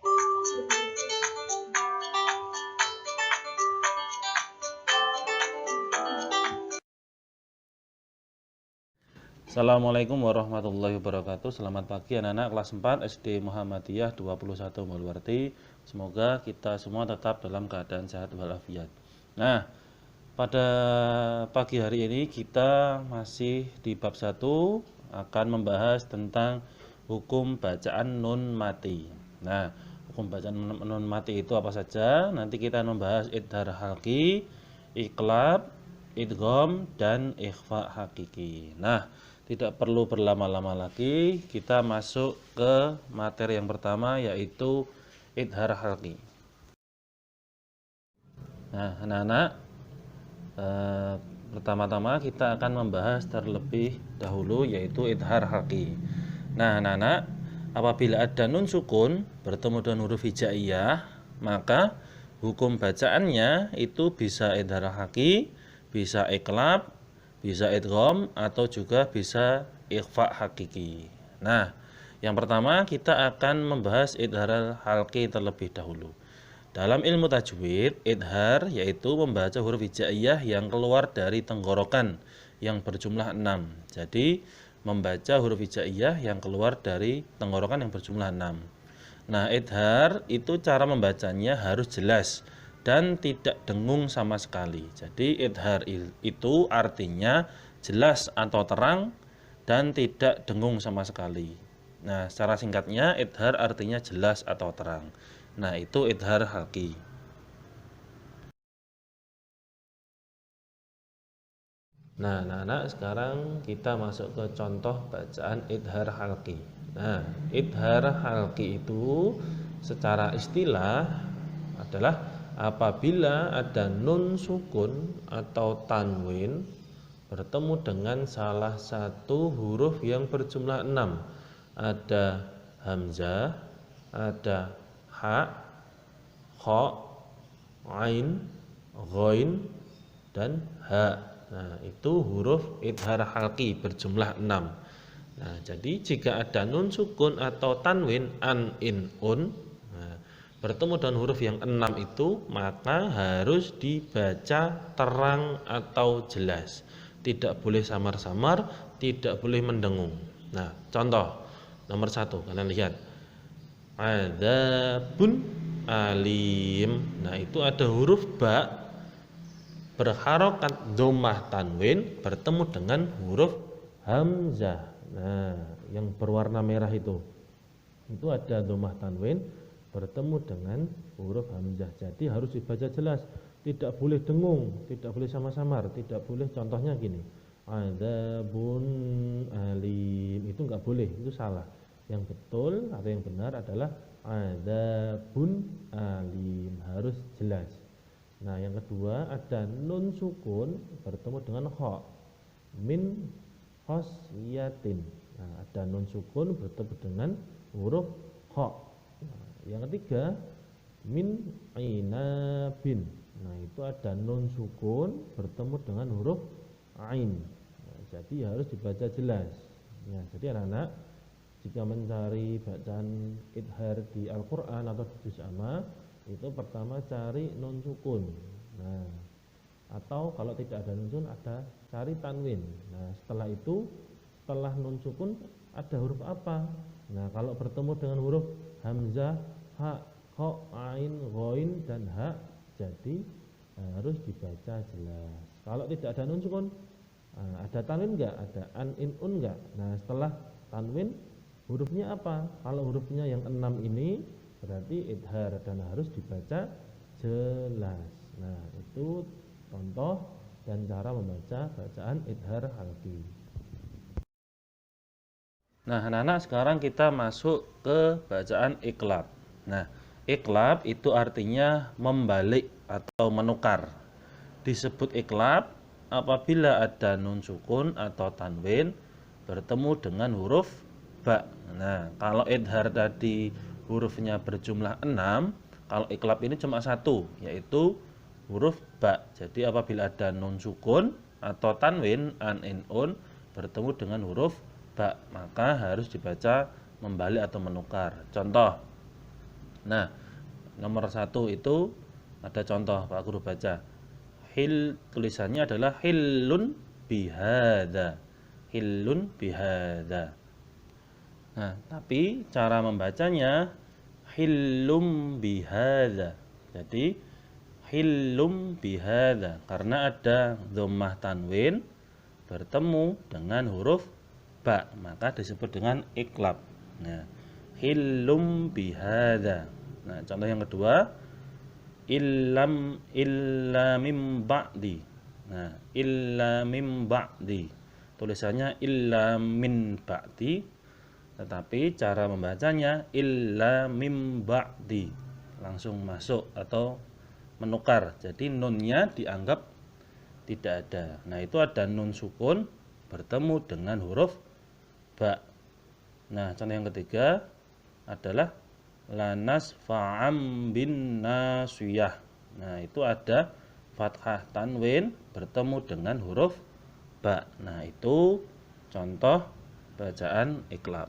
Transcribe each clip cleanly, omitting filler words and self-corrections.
Assalamualaikum warahmatullahi wabarakatuh. Selamat pagi anak-anak kelas 4 SD Muhammadiyah 21 Buluwarti. Semoga kita semua tetap dalam keadaan sehat walafiat. Nah, pada pagi hari ini kita masih di bab 1 akan membahas tentang hukum bacaan nun mati. Nah, hukum bacaan nun mati itu apa saja? Nanti kita membahas idhar halqi, iqlab, idgham, dan ikhfa hakiki. Nah, tidak perlu berlama-lama lagi, kita masuk ke materi yang pertama, yaitu idhar halqi. Nah, anak-anak, pertama-tama kita akan membahas terlebih dahulu, yaitu idhar halqi. Nah, anak-anak, apabila ada nun sukun bertemu dengan huruf hijaiyah, maka hukum bacaannya itu bisa idhar halqi, bisa iqlab, bisa idgham, atau juga bisa ikhfa hakiki. Nah, yang pertama kita akan membahas idhar halqi terlebih dahulu. Dalam ilmu tajwid, idhar yaitu membaca huruf hijaiyah yang keluar dari tenggorokan yang berjumlah 6. Jadi, membaca huruf hijaiyah yang keluar dari tenggorokan yang berjumlah 6. Nah, idhar itu cara membacanya harus jelas dan tidak dengung sama sekali. Jadi idhar itu artinya jelas atau terang dan tidak dengung sama sekali. Nah, secara singkatnya idhar artinya jelas atau terang. Nah, itu idhar halqi. Nah, anak-anak, sekarang kita masuk ke contoh bacaan idhar halqi. Nah, idhar halqi itu secara istilah adalah apabila ada nun sukun atau tanwin bertemu dengan salah satu huruf yang berjumlah 6. Ada hamzah, ada ha, kha, ain, ghain, dan ha. Nah, itu huruf idhar halqi berjumlah 6. Nah, jadi jika ada nun sukun atau tanwin an, in, un bertemu dengan huruf yang 6 itu, maka harus dibaca terang atau jelas. Tidak boleh samar-samar, tidak boleh mendengung. Nah, contoh nomor 1, kalian lihat. Adzabun alim. Nah, itu ada huruf ba berharokat dhammah tanwin bertemu dengan huruf hamzah. Nah, yang berwarna merah itu ada dhammah tanwin bertemu dengan huruf hamzah. Jadi harus dibaca jelas, tidak boleh dengung, tidak boleh samar-samar, tidak boleh. Contohnya gini, adzabun alim, itu enggak boleh, itu salah. Yang betul atau yang benar adalah adzabun alim, harus jelas. Nah, yang kedua ada nun sukun bertemu dengan kha, min khosyatin. Nah, ada nun sukun bertemu dengan huruf kha. Yang ketiga min ainabin. Nah, itu ada nun sukun bertemu dengan huruf ain. Nah, jadi harus dibaca jelas. Nah, jadi anak-anak, jika mencari bacaan idhar di Al-Quran atau di juz amma, itu pertama cari nun sukun. Nah, atau kalau tidak ada nun sukun, ada cari tanwin. Nah, setelah itu, setelah nun sukun ada huruf apa? Nah, kalau bertemu dengan huruf hamzah, ha, kha, ain, ghain, dan ha, jadi harus dibaca jelas. Kalau tidak ada nun sukun, ada tanwin enggak? Ada an, in, un enggak? Nah, setelah tanwin hurufnya apa? Kalau hurufnya yang 6 ini berarti idhar dan harus dibaca jelas. Nah, itu contoh dan cara membaca bacaan idhar halqi. Nah, anak-anak, sekarang kita masuk ke bacaan iqlab. Nah, iqlab itu artinya membalik atau menukar. Disebut iqlab apabila ada nun sukun atau tanwin bertemu dengan huruf ba. Nah, kalau idhar tadi hurufnya berjumlah 6, kalau iqlab ini cuma 1, yaitu huruf ba. Jadi apabila ada nun sukun atau tanwin an, in, un bertemu dengan huruf ba, maka harus dibaca membalik atau menukar. Contoh, Nah, nomor 1 itu ada contoh Pak Guru baca. Tulisannya adalah hillun bihada. Hillun bihada. Nah, tapi cara membacanya hillum bihada. Jadi hillum bihada karena ada dhammah tanwin bertemu dengan huruf ba, maka disebut dengan iklab. Nah, hillum bihada. Nah, contoh yang kedua, illa mim ba'di. Nah, illa mim ba'di. Tulisannya illa min ba'di, tetapi cara membacanya illa mim ba'di. Langsung masuk atau menukar. Jadi nunnya dianggap tidak ada. Nah, itu ada nun sukun bertemu dengan huruf ba. Nah, contoh yang ketiga adalah lanas fa'am bin nasiyah. Nah, itu ada fathah tanwin bertemu dengan huruf ba. Nah, itu contoh bacaan iklab.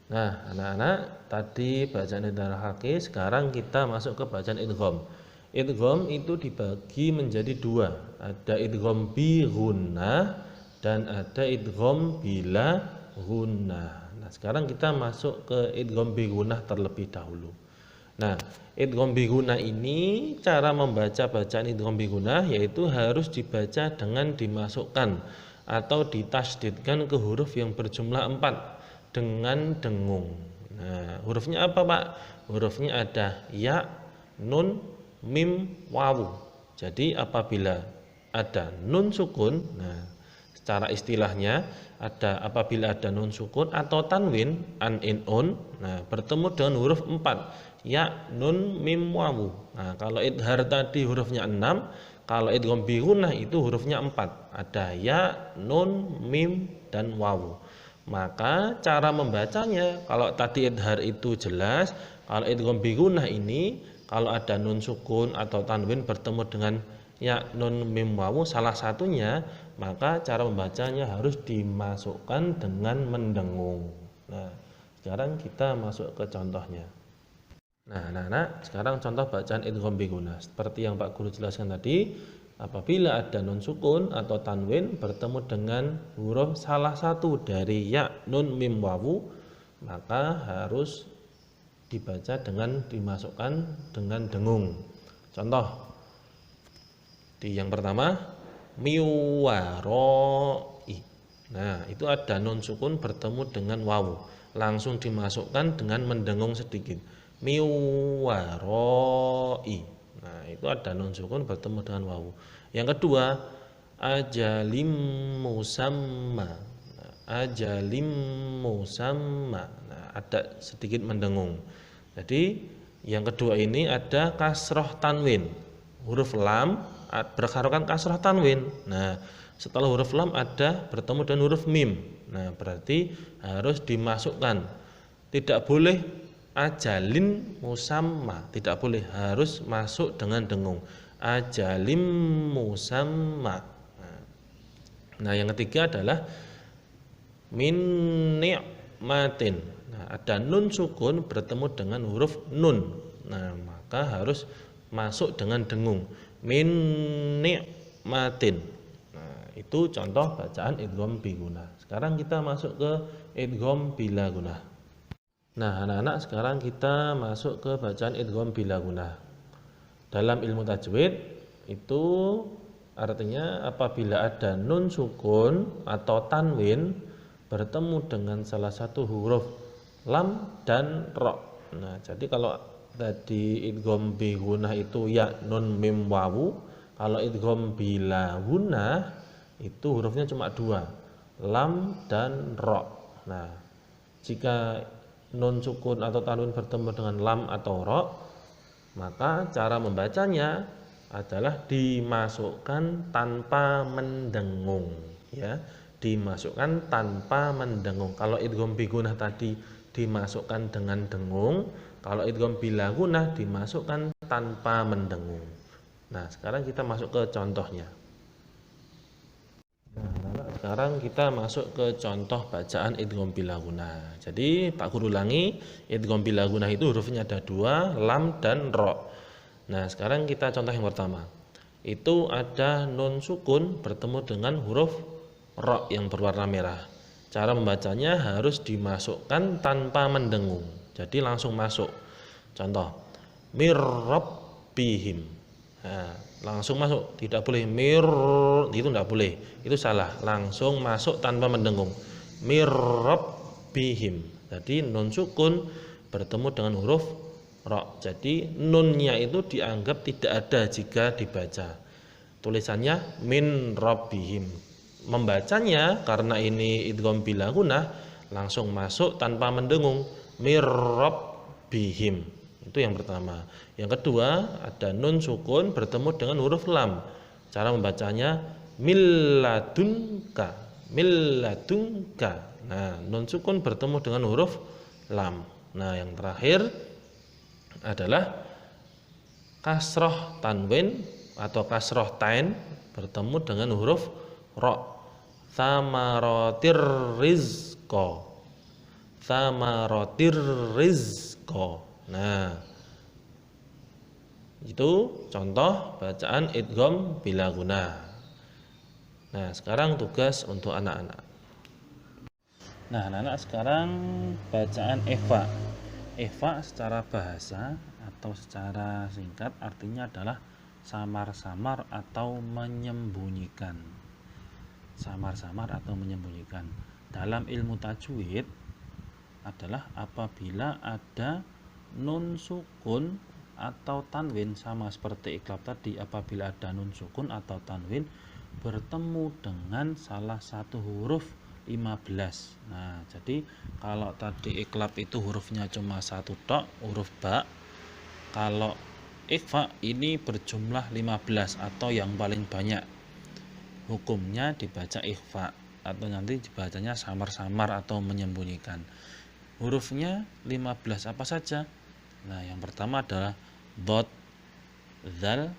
Nah, anak-anak, tadi bacaan idgham haqqi, sekarang kita masuk ke bacaan idgham. Idgham itu dibagi menjadi dua, ada idgham bi gunnah dan ada idgham bila gunnah. Nah, sekarang kita masuk ke idgham bi gunnah terlebih dahulu. Nah, idgham bi gunnah ini cara membaca bacaan idgham bi gunnah yaitu harus dibaca dengan dimasukkan atau ditasdidkan ke huruf yang berjumlah 4 dengan dengung. Nah, hurufnya apa, Pak? Hurufnya ada ya, nun, mim, wawu. Jadi apabila ada nun sukun, nah secara istilahnya apabila ada nun sukun atau tanwin an in un, nah bertemu dengan huruf 4 ya, nun, mim, wawu. Nah, kalau idhar tadi hurufnya 6, kalau idgham bi gunnah itu hurufnya 4, ada ya, nun, mim, dan wawu. Maka cara membacanya, kalau tadi idhar itu jelas, kalau idgham bi gunnah ini kalau ada nun sukun atau tanwin bertemu dengan ya, nun, mim, wawu salah satunya, maka cara membacanya harus dimasukkan dengan mendengung. Nah, sekarang kita masuk ke contohnya. Nah, anak-anak, sekarang contoh bacaan idgham bi gunnah. Seperti yang Pak Guru jelaskan tadi, apabila ada nun sukun atau tanwin bertemu dengan huruf salah satu dari ya, nun, mim, wawu, maka harus dibaca dengan dimasukkan dengan dengung. Contoh di yang pertama miwaroi. Nah, itu ada nun sukun bertemu dengan wawu, langsung dimasukkan dengan mendengung sedikit. Miwaroi. Nah, itu ada nun sukun bertemu dengan wawu. Yang kedua ajalim musamma. Nah, ajalim musamma. Nah, ada sedikit mendengung. Jadi yang kedua ini ada kasroh tanwin, huruf lam berharokat kasroh tanwin. Nah, setelah huruf lam ada bertemu dengan huruf mim. Nah, berarti harus dimasukkan. Tidak boleh ajalin musamma, tidak boleh, harus masuk dengan dengung. Ajalim musamma. Nah, yang ketiga adalah min ni'matin. Nah, ada nun sukun bertemu dengan huruf nun. Nah, maka harus masuk dengan dengung. Min ni'matin. Nah, itu contoh bacaan idgham bi gunnah. Sekarang kita masuk ke idgham bila gunnah. Nah, anak-anak, sekarang kita masuk ke bacaan idgham bila gunnah. Dalam ilmu tajwid itu artinya apabila ada nun sukun atau tanwin bertemu dengan salah satu huruf lam dan ro. Nah, jadi kalau tadi idgham bi gunnah itu ya, nun, mim, wawu, kalau idgham bila gunnah itu hurufnya cuma 2, lam dan ro. Nah, jika nun sukun atau tanwin bertemu dengan lam atau ro, maka cara membacanya adalah dimasukkan tanpa mendengung, ya, dimasukkan tanpa mendengung. Kalau idgham bi gunnah tadi dimasukkan dengan dengung, kalau idgham bila gunnah dimasukkan tanpa mendengung. Nah, sekarang kita masuk ke contohnya. Nah, sekarang kita masuk ke contoh bacaan idgham bila gunah. Jadi Pak Guru ulangi, idgham bila gunah itu hurufnya ada 2, lam dan ro. Nah, sekarang kita contoh yang pertama. Itu ada nun sukun bertemu dengan huruf ro yang berwarna merah. Cara membacanya harus dimasukkan tanpa mendengung. Jadi langsung masuk. Contoh, mirrabbihim. Nah, langsung masuk, tidak boleh itu tidak boleh, itu salah. Langsung masuk tanpa mendengung. Mirrabbihim. Jadi nun sukun bertemu dengan huruf ro. Jadi nunnya itu dianggap tidak ada jika dibaca. Tulisannya min rabbihim. Membacanya karena ini idgham bila gunah langsung masuk tanpa mendengung. Mir rabbihim. Itu yang pertama. Yang kedua, ada nun sukun bertemu dengan huruf lam. Cara membacanya milladunka. Milladunka. Nah, nun sukun bertemu dengan huruf lam. Nah, yang terakhir adalah kasroh tanwin atau kasroh tain bertemu dengan huruf ro. Thamaratir rizqo. Thamaratir rizqo. Nah, itu contoh bacaan idgham bila gunah. Nah, sekarang tugas untuk anak-anak. Nah, anak-anak sekarang bacaan ikhfa. Ikhfa secara bahasa atau secara singkat artinya adalah samar-samar atau menyembunyikan. Samar-samar atau menyembunyikan. Dalam ilmu tajwid adalah apabila ada nun sukun atau tanwin, sama seperti iklab tadi, apabila ada nun sukun atau tanwin bertemu dengan salah satu huruf 15. Nah, jadi kalau tadi iklab itu hurufnya cuma satu tok, huruf ba. Kalau ikhfa ini berjumlah 15 atau yang paling banyak. Hukumnya dibaca ikhfa atau nanti dibacanya samar-samar atau menyembunyikan. Hurufnya 15 apa saja? Nah, yang pertama adalah dot, zal,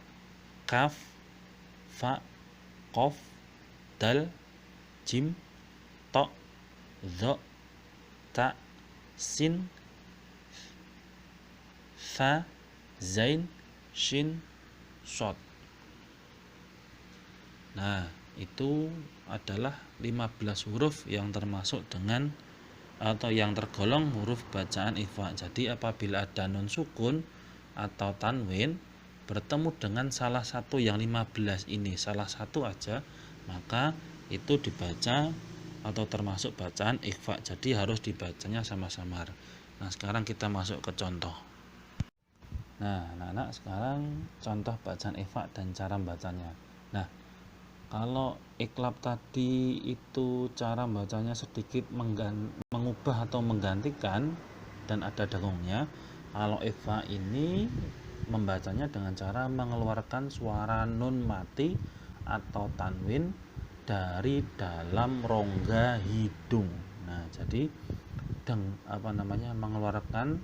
kaf, fa, qaf, dal, jim, to, zo, ta, sin, fa, zain, shin, shod. Nah, itu adalah 15 huruf yang termasuk dengan atau yang tergolong huruf bacaan ikhfa. Jadi apabila ada nun sukun atau tanwin bertemu dengan salah satu yang 15 ini, salah satu aja, maka itu dibaca atau termasuk bacaan ikhfa. Jadi harus dibacanya sama-samar. Nah, sekarang kita masuk ke contoh. Nah, anak-anak sekarang contoh bacaan ikhfa dan cara bacanya. Nah, kalau iklab tadi itu cara bacanya sedikit mengubah atau menggantikan dan ada dengungnya. Kalau ikhfa ini membacanya dengan cara mengeluarkan suara nun mati atau tanwin dari dalam rongga hidung. Nah, jadi mengeluarkan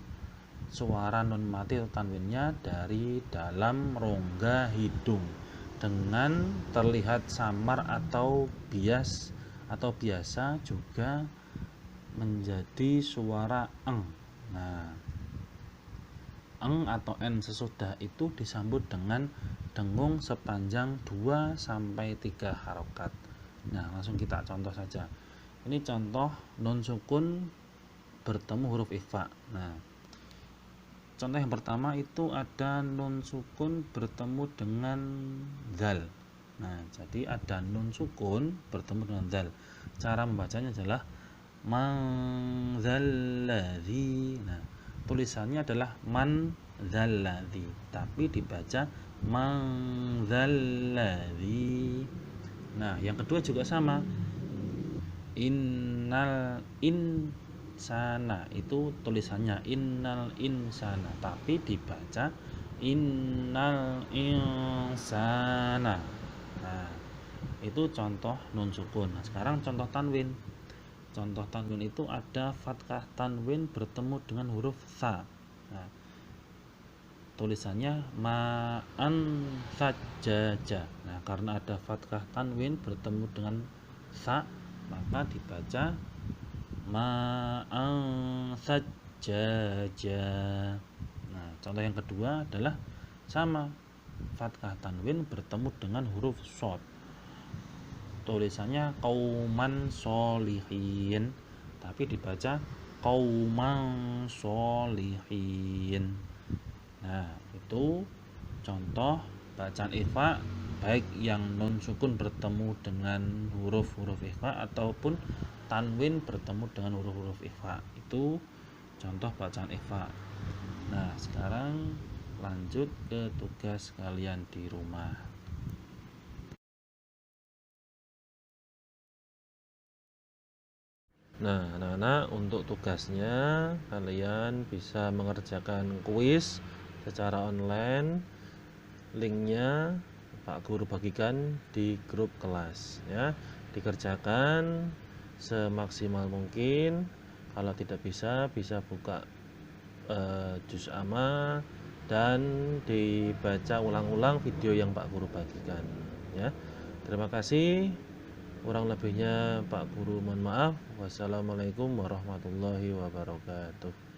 suara nun mati atau tanwinnya dari dalam rongga hidung dengan terlihat samar atau biasa juga menjadi suara eng. Nah, eng atau n sesudah itu disambut dengan dengung sepanjang 2 sampai 3 harokat. Nah, langsung kita contoh saja. Ini contoh nun sukun bertemu huruf ikhfa. Nah, contoh yang pertama itu ada nun sukun bertemu dengan zal. Nah, jadi ada nun sukun bertemu dengan zal. Cara membacanya adalah manzalladzi. Nah, tulisannya adalah manzalladzi, tapi dibaca manzalladzi. Nah, yang kedua juga sama. Innal insana, itu tulisannya innal insana, tapi dibaca innal insana. Nah, itu contoh nun sukun. Nah, sekarang contoh tanwin. Contoh tanwin itu ada fathah tanwin bertemu dengan huruf tha. Nah, tulisannya ma'an sajjaja. Nah, karena ada fathah tanwin bertemu dengan sa, maka dibaca ma'an sajjaja. Nah, contoh yang kedua adalah sama, fathah tanwin bertemu dengan huruf shad. Tulisannya qauman sholihin, tapi dibaca qauman sholihin. Nah, itu contoh bacaan ikhfa baik yang nun sukun bertemu dengan huruf-huruf ikhfa ataupun tanwin bertemu dengan huruf-huruf ikhfa. Itu contoh bacaan ikhfa. Nah, sekarang lanjut ke tugas kalian di rumah. Nah, anak-anak, untuk tugasnya kalian bisa mengerjakan kuis secara online. Linknya Pak Guru bagikan di grup kelas ya. Dikerjakan semaksimal mungkin. Kalau tidak bisa buka juz amma dan dibaca ulang-ulang video yang Pak Guru bagikan ya. Terima kasih. Kurang lebihnya Pak Guru mohon maaf. Wassalamualaikum warahmatullahi wabarakatuh.